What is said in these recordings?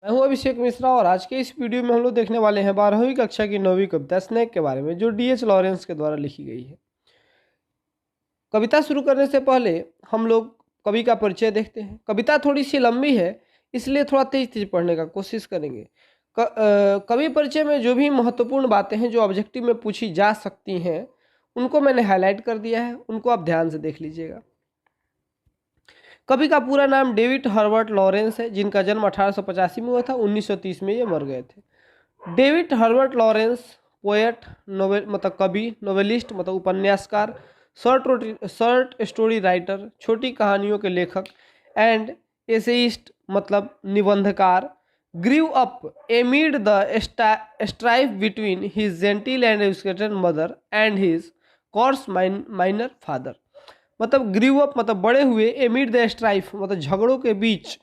मैं हूं अभिषेक मिश्रा और आज के इस वीडियो में हम लोग देखने वाले हैं 12वीं कक्षा की 9वीं कविता स्नेक के बारे में, जो डीएच लॉरेंस के द्वारा लिखी गई है। कविता शुरू करने से पहले हम लोग कवि का परिचय देखते हैं। कविता थोड़ी सी लंबी है, इसलिए थोड़ा तेज तेज पढ़ने का कोशिश करेंगे। कवि परिचय में जो भी महत्वपूर्ण बातें हैं जो ऑब्जेक्टिव में पूछी जा सकती हैं, उनको मैंने हाईलाइट कर दिया है, उनको आप ध्यान से देख लीजिएगा। कवि का पूरा नाम डेविड हर्बर्ट लॉरेंस है, जिनका जन्म 1885 में हुआ था। 1930 में ये मर गए थे। David Herbert Lawrence poet, novel मतलब कवि, नोवेलिस्ट मतलब उपन्यासकार, शॉर्ट स्टोरी राइटर, छोटी कहानियों के लेखक एंड एसेइस्ट मतलब निबंधकार, grew up amid the strife between his genteel and educated mother and his coarse miner father. मतलब ग्रीव अप मतलब बड़े हुए, एमिड द स्ट्राइफ मतलब झगड़ों के बीच,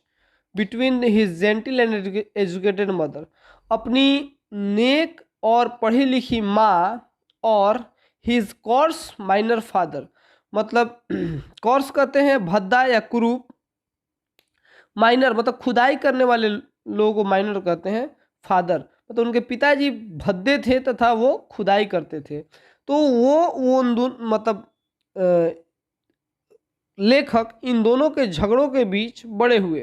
between his genteel and educated mother अपनी नेक और पढ़ी लिखी माँ और हिज कोर्स माइनर फादर मतलब कोर्स कहते हैं भद्दा या कुरूप, माइनर मतलब खुदाई करने वाले लोगों को माइनर कहते हैं, फादर मतलब उनके पिताजी भद्दे थे तथा वो खुदाई करते थे। तो वो उन दोनों मतलब लेखक इन दोनों के झगड़ों के बीच बड़े हुए।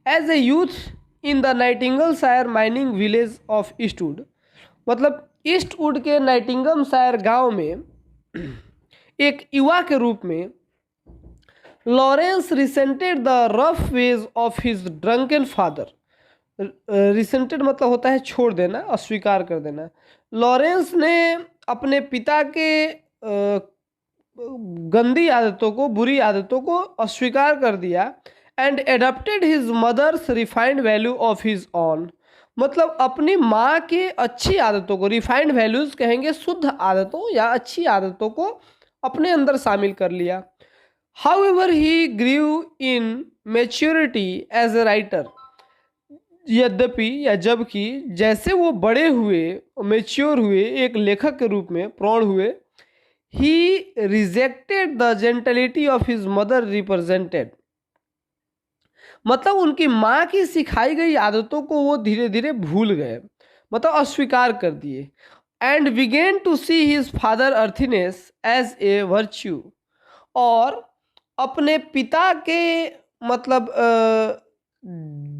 As a youth in the Nottinghamshire mining village of Eastwood मतलब ईस्टवुड के नाइटिंगमशायर गांव में एक युवा के रूप में Lawrence resented the rough ways of his drunken father. Resented मतलब होता है छोड़ देना, अस्वीकार कर देना। लॉरेंस ने अपने पिता के गंदी आदतों को, बुरी आदतों को अस्वीकार कर दिया and adopted his mother's refined value of his own मतलब अपनी माँ के अच्छी आदतों को, रिफाइंड वैल्यूज कहेंगे शुद्ध आदतों या अच्छी आदतों को अपने अंदर शामिल कर लिया। However he grew in maturity as a writer यद्यपि या जबकि जैसे वो बड़े हुए, मेच्योर हुए, एक लेखक के रूप में प्रौढ़ हुए, he rejected the gentility of his mother represented मतलब उनकी माँ की सिखाई गई आदतों को वो धीरे धीरे भूल गए, मतलब अस्वीकार कर दिए। And began to see his father earthiness as a virtue और अपने पिता के मतलब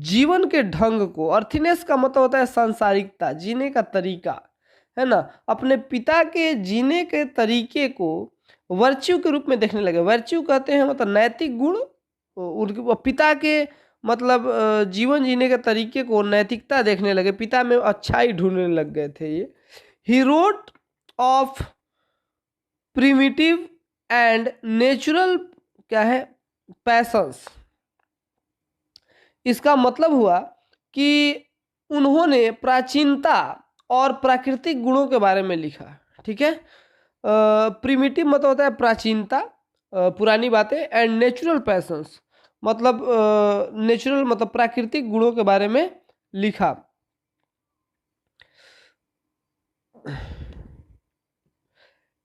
जीवन के ढंग को, अर्थीनेस का मतलब होता है सांसारिकता, जीने का तरीका है ना, अपने पिता के जीने के तरीके को वर्च्यू के रूप में देखने लगे। वर्च्यू कहते हैं मतलब नैतिक गुण, उनके पिता के मतलब जीवन जीने के तरीके को नैतिकता देखने लगे, पिता में अच्छाई ढूंढने लग गए थे ये। He wrote of primitive and natural क्या है पैशंस। इसका मतलब हुआ कि उन्होंने प्राचीनता और प्राकृतिक गुणों के बारे में लिखा। ठीक है, प्रिमिटिव मतलब होता है प्राचीनता, पुरानी बातें, एंड नेचुरल पैशंस मतलब नेचुरल मतलब प्राकृतिक गुणों के बारे में लिखा।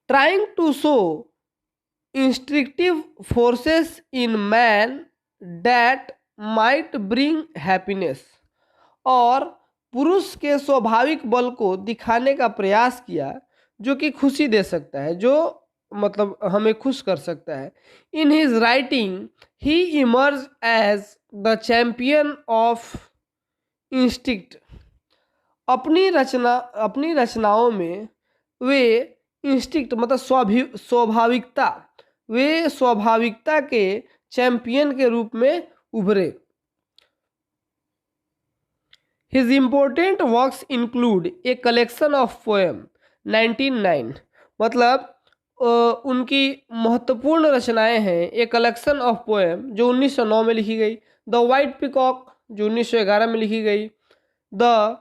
Trying to show instructive forces in man that might bring happiness और पुरुष के स्वाभाविक बल को दिखाने का प्रयास किया जो कि खुशी दे सकता है, जो मतलब हमें खुश कर सकता है। In his writing he emerge as the champion of instinct अपनी रचनाओं में वे इंस्टिक्ट मतलब स्वाभाविकता, वे स्वाभाविकता के चैंपियन के रूप में उभरे। His important works include a collection of poem 1909 मतलब उनकी महत्वपूर्ण रचनाएं हैं एक कलेक्शन ऑफ पोएम जो 1909 में लिखी गई, द वाइट पिकॉक जो 1911 में लिखी गई, द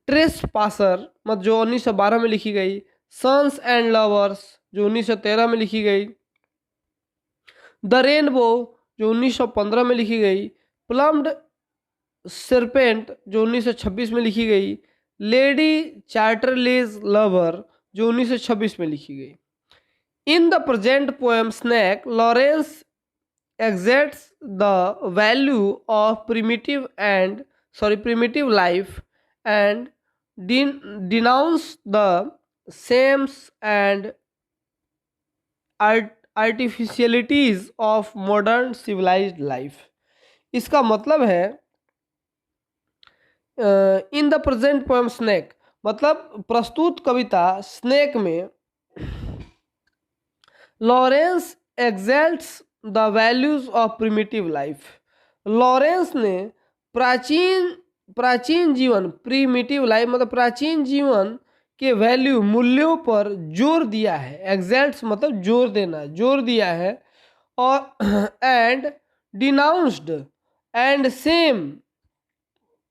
ट्रेस पासर मतलब जो 1912 में लिखी गई, सन्स एंड लवर्स जो 1913 में लिखी गई, द रेनबो जो 1915 में लिखी गई, प्लम्ड सरपेंट जो 1926 में लिखी गई, लेडी चार्टरलेज लवर जो 1926 में लिखी गई। In the present poem snake Lawrence exerts the value of primitive and primitive life and denounce the shames and artificialities of modern civilized life। इसका मतलब है in the present poem snake, मतलब प्रस्तुत कविता स्नेक में Lawrence exalts the values of primitive life. Lawrence ने प्राचीन प्राचीन जीवन, प्रीमिटिव लाइफ मतलब प्राचीन जीवन के वैल्यू, मूल्यों पर जोर दिया है। एग्जैल्ट्स मतलब जोर देना, जोर दिया है। और and denounced and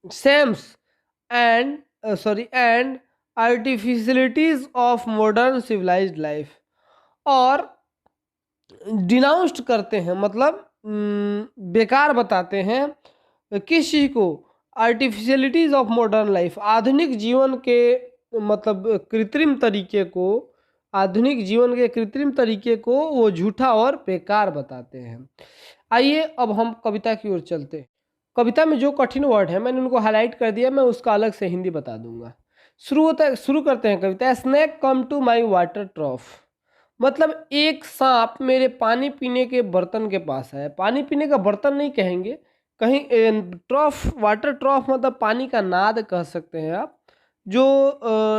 shams and and artificialities of modern civilised life. और डिनाउंस्ड करते हैं मतलब बेकार बताते हैं किस चीज़ को, आर्टिफिशियलिटीज ऑफ मॉडर्न लाइफ, आधुनिक जीवन के मतलब कृत्रिम तरीके को, आधुनिक जीवन के कृत्रिम तरीके को वो झूठा और बेकार बताते हैं। आइए अब हम कविता की ओर चलते हैं। कविता में जो कठिन वर्ड है मैंने उनको हाईलाइट कर दिया, मैं उसका अलग से हिंदी बता दूंगा। शुरू करते हैं कविता। Snake come to my water trough, मतलब एक सांप मेरे पानी पीने के बर्तन के पास है। पानी पीने का बर्तन नहीं कहेंगे, कहीं ट्रॉफ, वाटर ट्रॉफ मतलब पानी का नाद कह सकते हैं आप। जो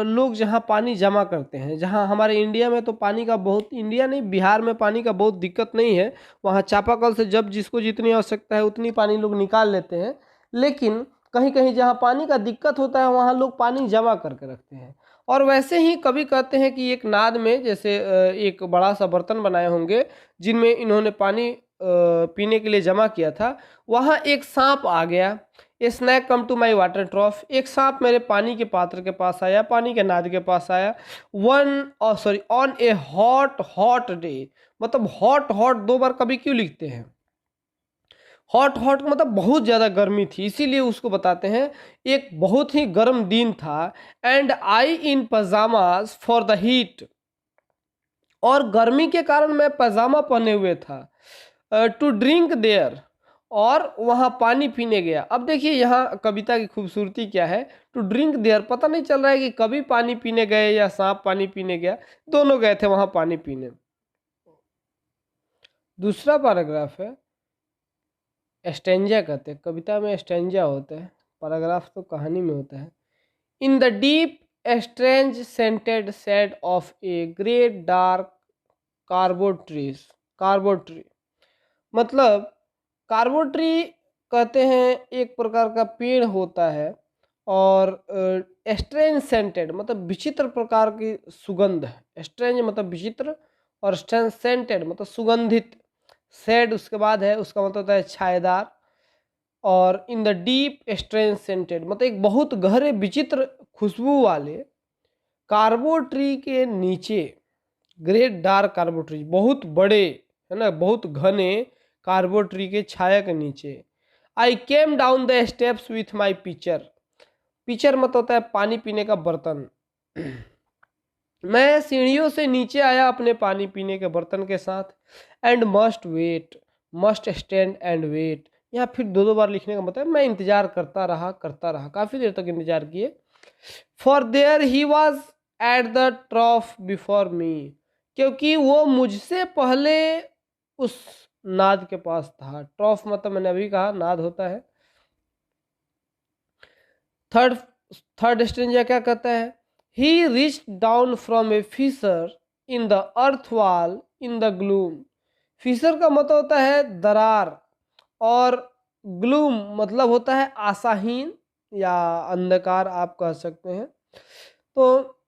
लोग जहाँ पानी जमा करते हैं, जहाँ हमारे इंडिया में तो पानी का बहुत, इंडिया नहीं बिहार में पानी का बहुत दिक्कत नहीं है। वहाँ चापाकल से जब जिसको जितनी आवश्यकता है उतनी पानी लोग निकाल लेते हैं। लेकिन कहीं कहीं जहाँ पानी का दिक्कत होता है वहाँ लोग पानी जमा करके रखते हैं। और वैसे ही कभी कहते हैं कि एक नाद में जैसे एक बड़ा सा बर्तन बनाए होंगे जिनमें इन्होंने पानी पीने के लिए जमा किया था, वहाँ एक सांप आ गया। A snake come to my water trough, एक सांप मेरे पानी के पात्र के पास आया, पानी के नाद के पास आया। ऑन ए हॉट डे, मतलब हॉट दो बार कभी क्यों लिखते हैं? हॉट मतलब बहुत ज़्यादा गर्मी थी, इसीलिए उसको बताते हैं एक बहुत ही गर्म दिन था। And I in pyjamas for the heat, और गर्मी के कारण मैं पजामा पहने हुए था। टू ड्रिंक देयर, और वहाँ पानी पीने गया। अब देखिए यहाँ कविता की खूबसूरती क्या है। टू ड्रिंक देयर, पता नहीं चल रहा है कि कभी पानी पीने गए या सांप पानी पीने गया, दोनों गए थे वहाँ पानी पीने। दूसरा पैराग्राफ है, स्टैंजा कहते हैं, कविता में स्टैंजा होता है, पैराग्राफ तो कहानी में होता है। In the deep strange scented shade of a great dark carob tree, मतलब कार्बो ट्री कहते हैं एक प्रकार का पेड़ होता है। और स्ट्रेंज सेंटेड मतलब विचित्र प्रकार की सुगंध है। स्ट्रेंज मतलब विचित्र और स्ट्रेंज सेंटेड मतलब सुगंधित। शेड उसके बाद है, उसका मतलब होता है छायेदार। और इन द डीप स्ट्रेंज सेंटेड मतलब एक बहुत गहरे विचित्र खुशबू वाले कार्बो ट्री के नीचे, ग्रेट डार्क कार्बो ट्री, बहुत बड़े है ना, बहुत घने कार्बो ट्री के छाया के नीचे। I came down the steps with my pitcher, pitcher मतलब होता है पानी पीने का बर्तन। मैं सीढ़ियों से नीचे आया अपने पानी पीने के बर्तन के साथ। And must stand and wait, यहाँ फिर दो बार लिखने का मतलब मैं इंतजार करता रहा काफ़ी देर तक इंतजार किए। For there he was at the trough before me, क्योंकि वो मुझसे पहले उस नाद के पास था। ट्रॉफ मतलब मैंने अभी कहा नाद होता है। थर्ड स्ट्रेंजा क्या कहता है? He reached down from a fissure in the earth wall in the gloom। Fissure का मतलब होता है दरार, और ग्लूम मतलब होता है आशाहीन या अंधकार आप कह सकते हैं। तो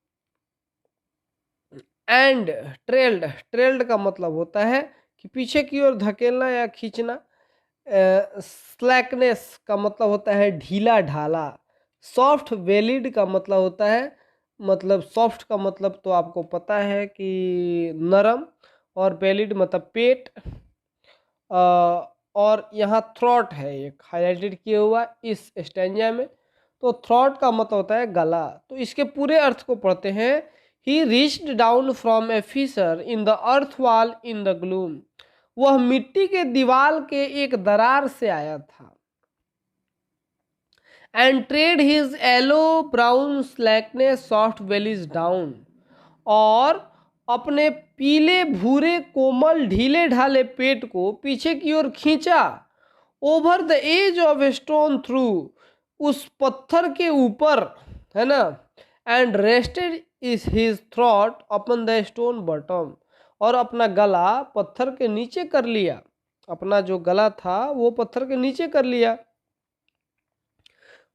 एंड ट्रेल्ड का मतलब होता है कि पीछे की ओर धकेलना या खींचना। स्लैकनेस का मतलब होता है ढीला ढाला। सॉफ्ट वेलिड का मतलब होता है, मतलब सॉफ्ट का मतलब तो आपको पता है कि नरम, और वेलिड मतलब पेट। और यहाँ थ्रॉट है एक हाईलाइटेड किया हुआ इस स्टैंजा में, तो थ्रॉट का मतलब होता है गला। तो इसके पूरे अर्थ को पढ़ते हैं। He reached down from a fissure in the earth wall in the gloom, वह मिट्टी के दीवार के एक दरार से आया था। And trailed his yellow brown slackness soft bellied down, और अपने पीले भूरे कोमल ढीले ढाले पेट को पीछे की ओर खींचा। Over the edge of a stone trough, उस पत्थर के ऊपर, है ना, and rested is his throat upon the stone bottom, और अपना गला पत्थर के नीचे कर लिया, अपना जो गला था वो पत्थर के नीचे कर लिया।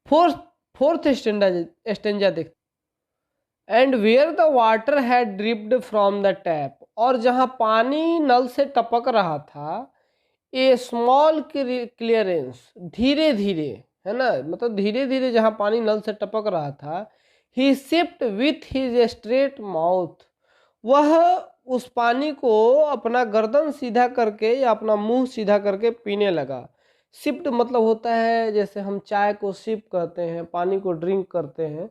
फोर्थ फोर्थ स्टेंजा देख, and where the water had dripped from the tap, और जहां पानी नल से टपक रहा था, ए स्मॉल क्लियरेंस, धीरे धीरे, है ना, मतलब धीरे धीरे जहां पानी नल से टपक रहा था, he sipped with his straight mouth, वह उस पानी को अपना गर्दन सीधा करके या अपना मुंह सीधा करके पीने लगा। सिप्ड मतलब होता है जैसे हम चाय को सिप करते हैं, पानी को ड्रिंक करते हैं,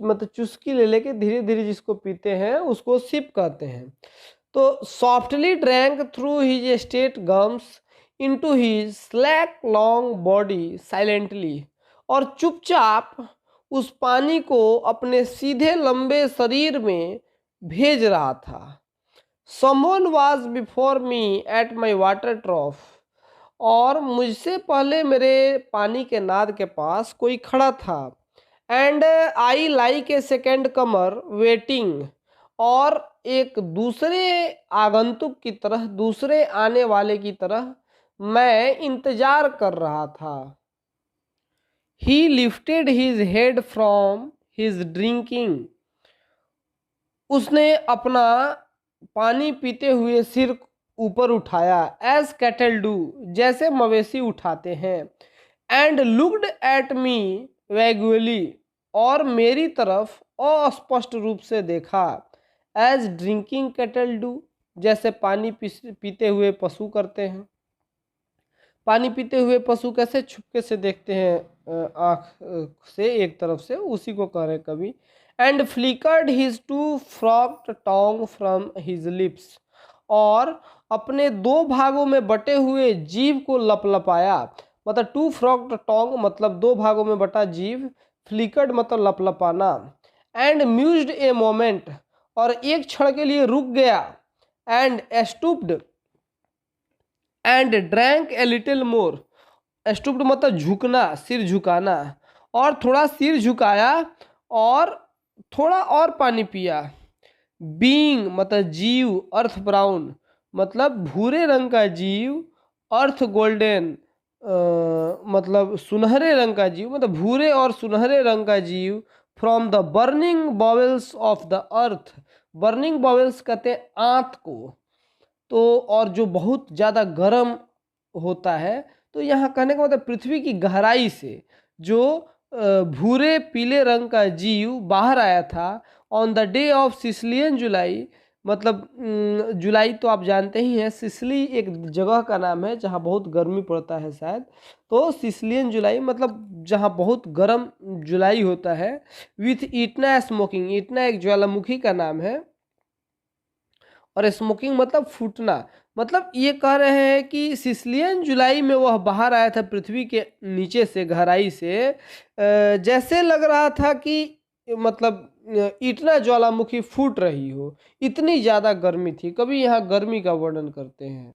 मतलब चुस्की ले लेके धीरे धीरे जिसको पीते हैं उसको सिप कहते हैं। तो softly drank through his state gums into his slack long body silently, और चुपचाप उस पानी को अपने सीधे लंबे शरीर में भेज रहा था। Someone was before me at my water trough, और मुझसे पहले मेरे पानी के नाद के पास कोई खड़ा था। And I like a second Qamar waiting, और एक दूसरे आगंतुक की तरह, दूसरे आने वाले की तरह मैं इंतजार कर रहा था। ही lifted his head from his drinking, उसने अपना पानी पीते हुए सिर ऊपर उठाया, एज कैटल डू, जैसे मवेशी उठाते हैं। एंड लुक्ड एट मी वैगुअली, और मेरी तरफ अस्पष्ट रूप से देखा, एज ड्रिंकिंग कैटल डू, जैसे पानी पीते हुए पशु करते हैं। पानी पीते हुए पशु कैसे छुपके से देखते हैं आँख से एक तरफ से, उसी को कह रहे कवि। And flickered his two forked tongue from his lips, और अपने दो भागों में बटे हुए जीभ को लपलपाया, मतलब टू फ्रॉक्ड टोंग मतलब दो भागों में बटा जीभ, फ्लिकर्ड मतलब लपलपाना। एंड म्यूज्ड ए मोमेंट, और एक क्षण के लिए रुक गया। And stooped and drank a little more, stooped मतलब झुकना, सिर झुकाना, और थोड़ा सिर झुकाया और थोड़ा और पानी पिया। बीइंग मतलब जीव, अर्थ ब्राउन मतलब भूरे रंग का जीव, अर्थ गोल्डन मतलब सुनहरे रंग का जीव, मतलब भूरे और सुनहरे रंग का जीव। From the burning bowels of the earth, burning bowels कहते हैं आंत को, तो और जो बहुत ज़्यादा गर्म होता है, तो यहाँ कहने का मतलब पृथ्वी की गहराई से जो भूरे पीले रंग का जीव बाहर आया था। On the day of Sicilian July, मतलब जुलाई तो आप जानते ही हैं, सिसिली एक जगह का नाम है जहाँ बहुत गर्मी पड़ता है शायद, तो सिसिलियन जुलाई मतलब जहाँ बहुत गर्म जुलाई होता है। विथ इटना स्मोकिंग, इटना एक ज्वालामुखी का नाम है, और स्मोकिंग मतलब फूटना, मतलब ये कह रहे हैं कि सिसिलियन जुलाई में वह बाहर आया था पृथ्वी के नीचे से, गहराई से, जैसे लग रहा था कि मतलब इतना ज्वालामुखी फूट रही हो, इतनी ज़्यादा गर्मी थी। कभी यहाँ गर्मी का वर्णन करते हैं।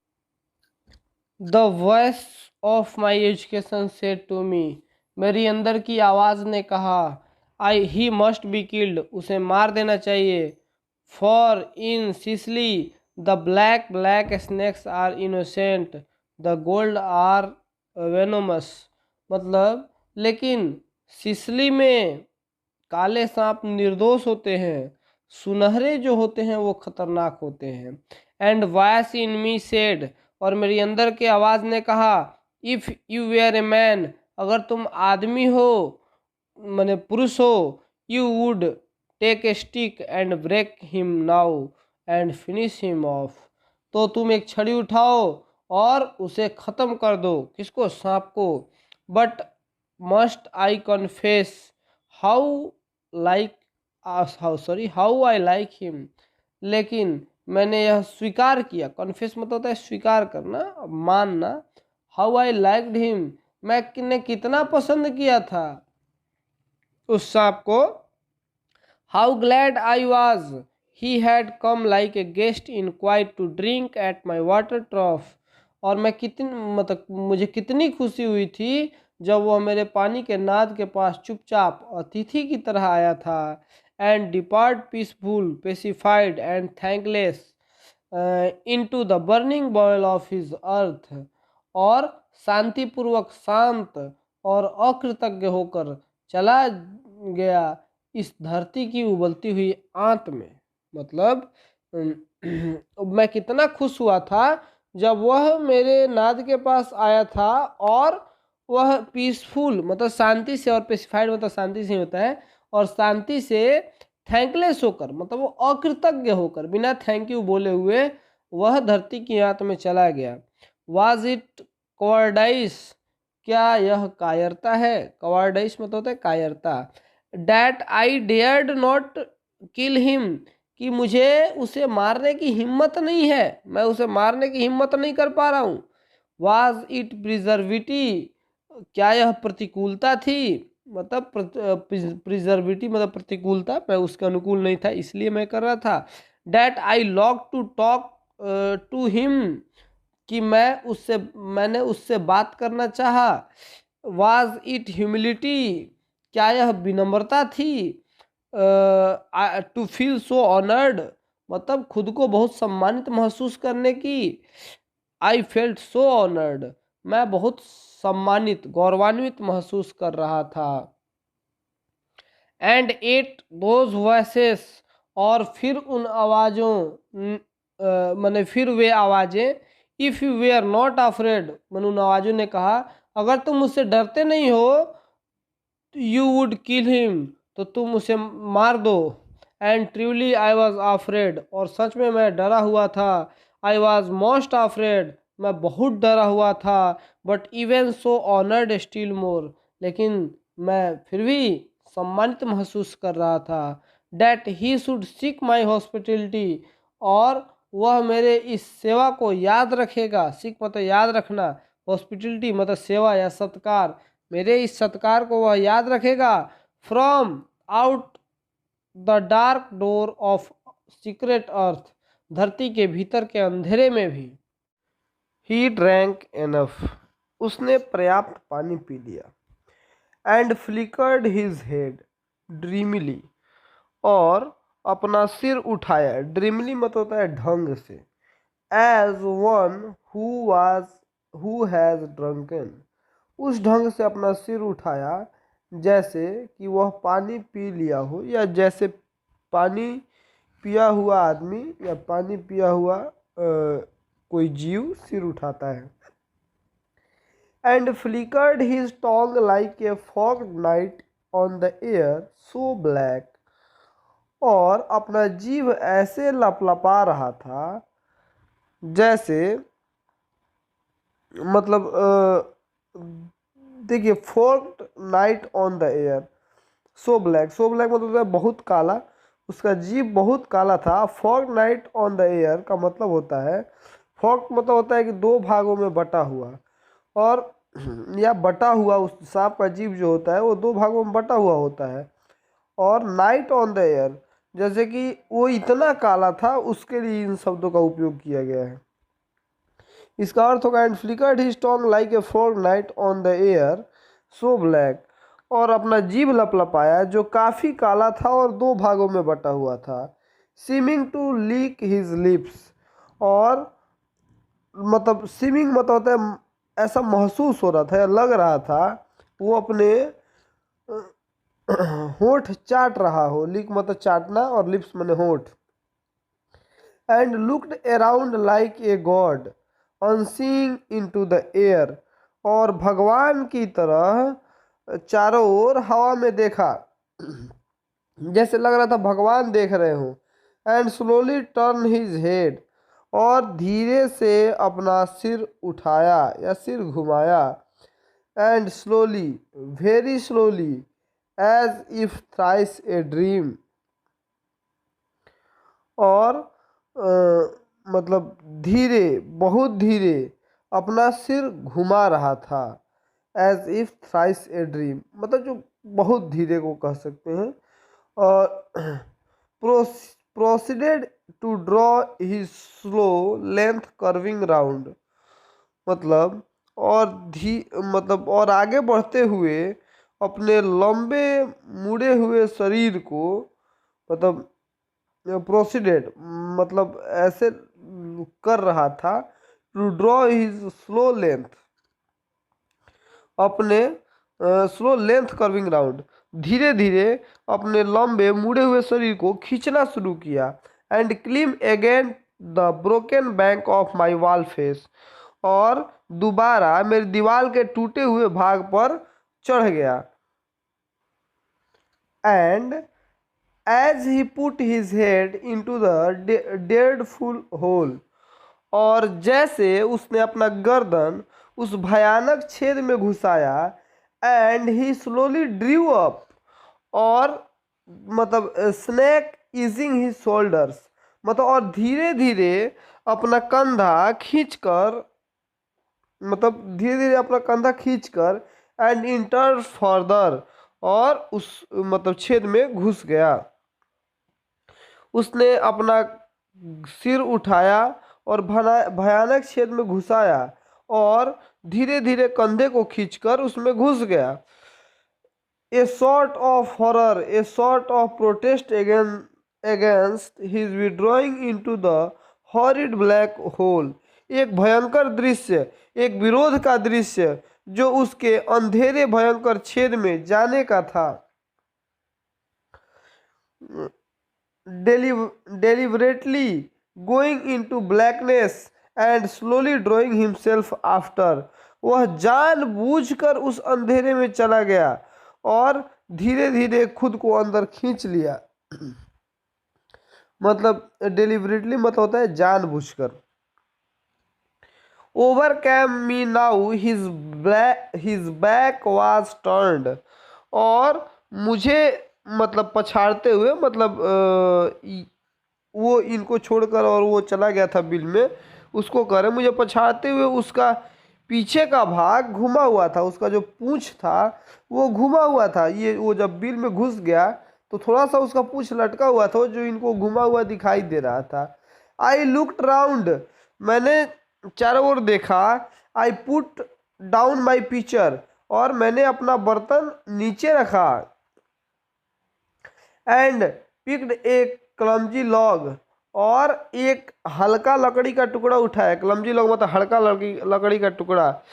The voice of my education said to me, मेरी अंदर की आवाज़ ने कहा, I he must be killed, उसे मार देना चाहिए। For in Sicily the black snakes are innocent, the gold are venomous, मतलब लेकिन सिसली में काले सांप निर्दोष होते हैं, सुनहरे जो होते हैं वो खतरनाक होते हैं। And voice in me said, और मेरी अंदर की आवाज़ ने कहा, if you were a man, अगर तुम आदमी हो, माने पुरुष हो, you would take a stick and break him now and finish him off, तो तुम एक छड़ी उठाओ और उसे ख़त्म कर दो। किसको? सांप को। But must I confess how like how I like him, लेकिन मैंने यह स्वीकार किया, कन्फेस मतलब होता है स्वीकार करना, मानना। हाउ आई लाइक्ड हिम, मैंने कितना पसंद किया था। उस सांप को। How glad I was he had come like a guest in quiet to drink at my water trough. और मैं कितनी मतलब मुझे कितनी खुशी हुई थी जब वह मेरे पानी के नाद के पास चुपचाप अतिथि की तरह आया था। And depart peaceful pacified and thankless into the burning bowel of his earth. और शांतिपूर्वक शांत और अकृतज्ञ होकर चला गया इस धरती की उबलती हुई आंत में। मतलब मैं कितना खुश हुआ था जब वह मेरे नाद के पास आया था, और वह पीसफुल मतलब शांति से, और पेसिफाइड मतलब शांति से होता है, और शांति से थैंकलेस होकर मतलब वो अकृतज्ञ होकर बिना थैंक यू बोले हुए वह धरती की आंत में चला गया। वाज इट कॉवर्डाइस, क्या यह कायरता है? कॉवर्डाइस मतलब होता है कायरता। That I dared not kill him, कि मुझे उसे मारने की हिम्मत नहीं है, मैं उसे मारने की हिम्मत नहीं कर पा रहा हूँ। वाज इट प्रिजर्विटी, क्या यह प्रतिकूलता थी? मतलब प्रिजर्विटी मतलब प्रतिकूलता, मैं उसके अनुकूल नहीं था इसलिए मैं कर रहा था। That I long to talk to him, कि मैंने उससे बात करना चाहा। वाज इट ह्यूमिलिटी, क्या यह विनम्रता थी? टू फील सो ऑनर्ड, मतलब खुद को बहुत सम्मानित महसूस करने की। आई फेल्ट सो ऑनर्ड, मैं बहुत सम्मानित गौरवान्वित महसूस कर रहा था। एंड एट दोज वॉइसेस, और फिर उन आवाज़ों मैंने फिर वे आवाज़ें। If you were not afraid, मैंने उन आवाज़ों ने कहा अगर तुम मुझसे डरते नहीं हो यू वुड किल हिम, तो तुम उसे मार दो। And truly I was afraid, और सच में मैं डरा हुआ था। आई वॉज मोस्ट अफ्रेड, मैं बहुत डरा हुआ था। But even so honoured still more, लेकिन मैं फिर भी सम्मानित महसूस कर रहा था। That he should seek my hospitality, और वह मेरे इस सेवा को याद रखेगा। सीख मतलब याद रखना, हॉस्पिटलिटी मतलब सेवा या सत्कार, मेरे इस सत्कार को वह याद रखेगा। From out the dark door of secret earth, धरती के भीतर के अंधेरे में भी। ही ड्रैंक एनफ, उसने पर्याप्त पानी पी लिया। एंड फ्लिकर्ड हिज हेड ड्रीमली, और अपना सिर उठाया। ड्रीमली मतलब होता है ढंग से। As one who has drunken, उस ढंग से अपना सिर उठाया जैसे कि वह पानी पी लिया हो, या जैसे पानी पिया हुआ आदमी या पानी पिया हुआ कोई जीव सिर उठाता है। And flickered his tongue like a forked night on the air so black, और अपना जीव ऐसे लपलपा रहा था जैसे मतलब देखिए fourth night on the air so black, so black मतलब है बहुत काला, उसका जीव बहुत काला था। Fourth night on the air का मतलब होता है, फोर्थ मतलब होता है कि दो भागों में बटा हुआ, और या बटा हुआ उस सांप का जीव जो होता है वो दो भागों में बटा हुआ होता है। और नाइट ऑन द एयर जैसे कि वो इतना काला था, उसके लिए इन शब्दों का उपयोग किया गया है। इसका अर्थ होगा and flickered his tongue like a fork night on the air so black, और अपना जीभ लपलपाया जो काफ़ी काला था और दो भागों में बटा हुआ था। Seeming to lick his lips, और मतलब सीमिंग मतलब होता है ऐसा महसूस हो रहा था या लग रहा था वो अपने होठ चाट रहा हो। लिक मतलब चाटना और लिप्स माने होठ। And looked around like a god unseeing into the air, और भगवान की तरह चारों ओर हवा में देखा, जैसे लग रहा था भगवान देख रहे हो। And slowly turn his head, और धीरे से अपना सिर उठाया या सिर घुमाया। And slowly very slowly as if thrice a dream, और मतलब धीरे बहुत धीरे अपना सिर घुमा रहा था। As if thrice a dream मतलब जो बहुत धीरे को कह सकते हैं। और proceeded to draw his slow length curving round, मतलब और धी मतलब और आगे बढ़ते हुए अपने लंबे मुड़े हुए शरीर को, मतलब प्रोसीडेड मतलब ऐसे कर रहा था, to draw his slow length, अपने स्लो लेंथ कर्विंग राउंड, धीरे धीरे अपने लंबे मुड़े हुए शरीर को खींचना शुरू किया। And climb again the broken bank of my wall face, और दोबारा मेरी दीवार के टूटे हुए भाग पर चढ़ गया। And as he put his head into the dreadful hole, और जैसे उसने अपना गर्दन उस भयानक छेद में घुसाया, and he slowly drew up, और मतलब स्नैक ईजिंग हिज शोल्डर्स, मतलब और धीरे धीरे अपना कंधा खींचकर, मतलब धीरे धीरे अपना कंधा खींचकर, एंड इंटर फर्दर, और उस मतलब छेद में घुस गया। उसने अपना सिर उठाया और भयानक छेद में घुसाया, और धीरे धीरे कंधे को खींचकर उसमें घुस गया। A sort of horror, a sort of protest against his withdrawing into the horrid black hole, एक भयंकर दृश्य, एक विरोध का दृश्य जो उसके अंधेरे भयंकर छेद में जाने का था। Deliberately going into blackness and slowly drawing himself after, वह जानबूझकर उस अंधेरे में चला गया और धीरे धीरे खुद को अंदर खींच लिया। मतलब डेलिबरेटली मतलब होता है जानबूझकर। Overcame me now his back was turned, और मुझे मतलब पछाड़ते हुए, मतलब वो इनको छोड़कर और वो चला गया था बिल में, उसको कह रहे मुझे पछाड़ते हुए उसका पीछे का भाग घुमा हुआ था, उसका जो पूंछ था वो घुमा हुआ था। ये वो जब बिल में घुस गया तो थोड़ा सा उसका पूंछ लटका हुआ था जो इनको घुमा हुआ दिखाई दे रहा था। आई लुक्ड राउंड, मैंने चारों ओर देखा। I put down my picture, और मैंने अपना बर्तन नीचे रखा। And picked A clumsy log, और एक हल्का लकड़ी का टुकड़ा उठाया। क्लमजी लॉग मतलब हल्का लकड़ी का टुकड़ा।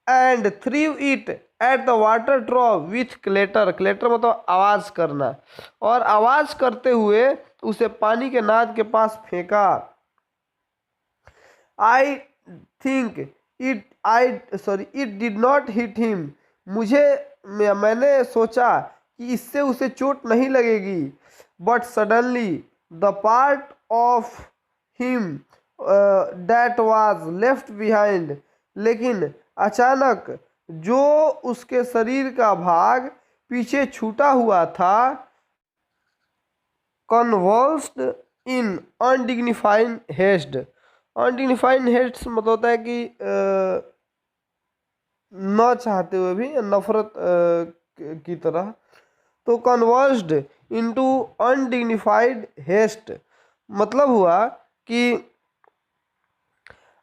And threw it at the water trough with clatter, clatter मतलब आवाज करना, और आवाज करते हुए उसे पानी के नाद के पास फेंका। I think it did not hit him, मैंने सोचा कि इससे उसे चोट नहीं लगेगी। But suddenly the part of him that was left behind, लेकिन अचानक जो उसके शरीर का भाग पीछे छूटा हुआ था, कन्वल्स्ड इन अनडिग्निफाइड हेस्ट, अनडिग्निफाइड हेस्ट मतलब होता है कि न चाहते हुए भी, नफरत की तरह। तो कन्वर्स्ड इनटू अनडिग्निफाइड हेस्ट मतलब हुआ कि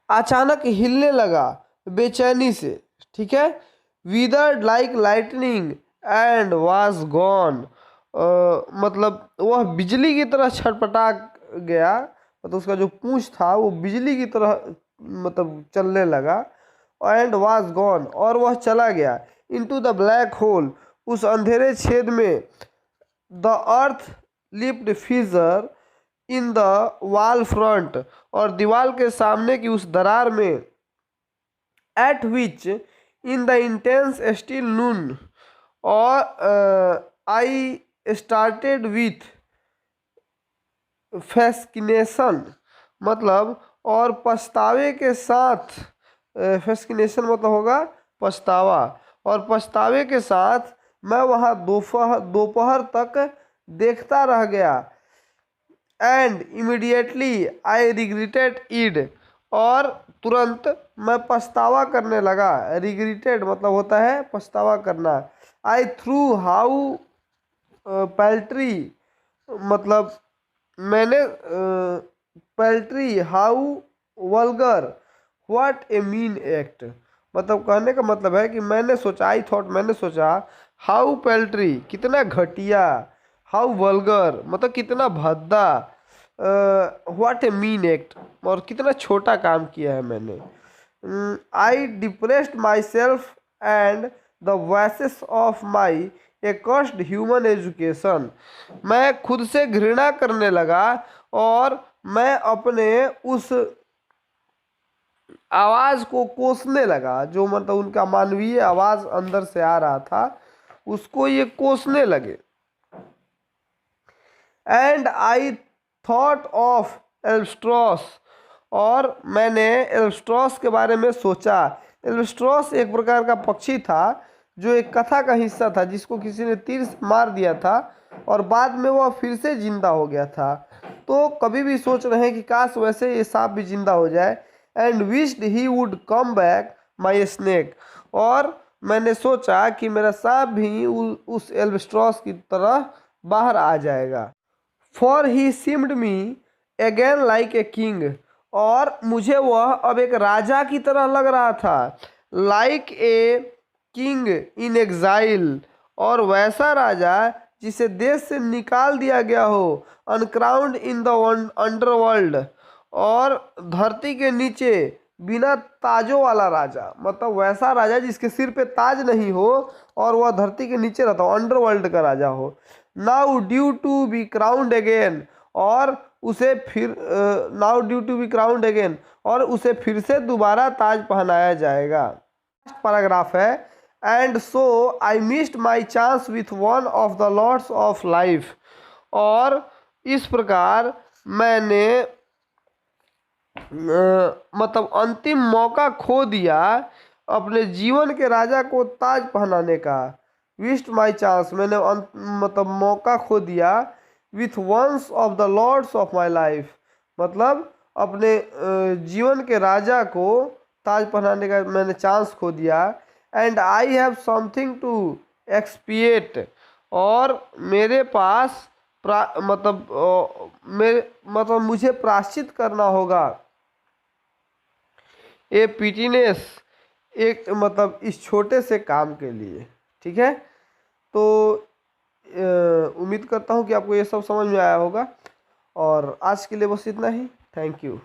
अचानक हिलने लगा बेचैनी से, ठीक है। Withered like lightning and was gone, मतलब वह बिजली की तरह छटपटा गया, मतलब उसका जो पूंछ था वो बिजली की तरह मतलब चलने लगा। एंड वाज गॉन, और वह चला गया। इनटू द ब्लैक होल, उस अंधेरे छेद में। The earth lipped fissure in the wall front, और दीवार के सामने की उस दरार में। At which in the intense still noon, और आई स्टार्टेड विथ फैस्किनेशन, मतलब और पछतावे के साथ, फैस्किनेशन मतलब होगा पछतावा, और पछतावे के साथ मैं वहाँ दोपहर तक देखता रह गया। And immediately I regretted it, और तुरंत मैं पछतावा करने लगा। रिग्रेटेड मतलब होता है पछतावा करना। आई थ्रू हाउ पैल्ट्री, मतलब मैंने paltry how vulgar what a mean act, मतलब कहने का मतलब है कि मैंने सोचा, आई थॉट मैंने सोचा, हाउ पैल्ट्री कितना घटिया, हाउ वल्गर मतलब कितना भद्दा, व्हाट ए मीन एक्ट और कितना छोटा काम किया है मैंने। I depressed myself and the voices of my accursed human education, मैं खुद से घृणा करने लगा और मैं अपने उस आवाज को कोसने लगा, जो मतलब उनका मानवीय आवाज अंदर से आ रहा था उसको ये कोसने लगे। एंड आई थॉट ऑफ एल्स्ट्रॉस, और मैंने एल्स्ट्रॉस के बारे में सोचा। एल्स्ट्रॉस एक प्रकार का पक्षी था जो एक कथा का हिस्सा था, जिसको किसी ने तीर से मार दिया था और बाद में वह फिर से जिंदा हो गया था। तो कभी भी सोच रहे हैं कि काश वैसे ये सांप भी जिंदा हो जाए। And wished he would come back my snake, और मैंने सोचा कि मेरा सांप भी उस एल्स्ट्रॉस की तरह बाहर आ जाएगा। For he seemed me again like a king, और मुझे वह अब एक राजा की तरह लग रहा था। Like a king in exile, और वैसा राजा जिसे देश से निकाल दिया गया हो। अनक्राउंड इन द अंडरवर्ल्ड, और धरती के नीचे बिना ताजों वाला राजा, मतलब वैसा राजा जिसके सिर पे ताज नहीं हो और वह धरती के नीचे रहता हो, अंडरवर्ल्ड का राजा हो। Now due to be crowned again, और उसे फिर now due to be crowned again, और उसे फिर से दोबारा ताज पहनाया जाएगा। पैराग्राफ है, and so I missed my chance with one of the lords of life, और इस प्रकार मैंने मतलब अंतिम मौका खो दिया अपने जीवन के राजा को ताज पहनाने का। विस्ट माई चांस, मैंने मतलब मौका खो दिया। With ones of the lords of my life, मतलब अपने जीवन के राजा को ताज पहनाने का मैंने चांस खो दिया। And I have something to expiate, और मेरे पास मतलब मुझे प्रायश्चित करना होगा। ए पीटीनेस, एक मतलब इस छोटे से काम के लिए। ठीक है, तो उम्मीद करता हूँ कि आपको ये सब समझ में आया होगा, और आज के लिए बस इतना ही। Thank you.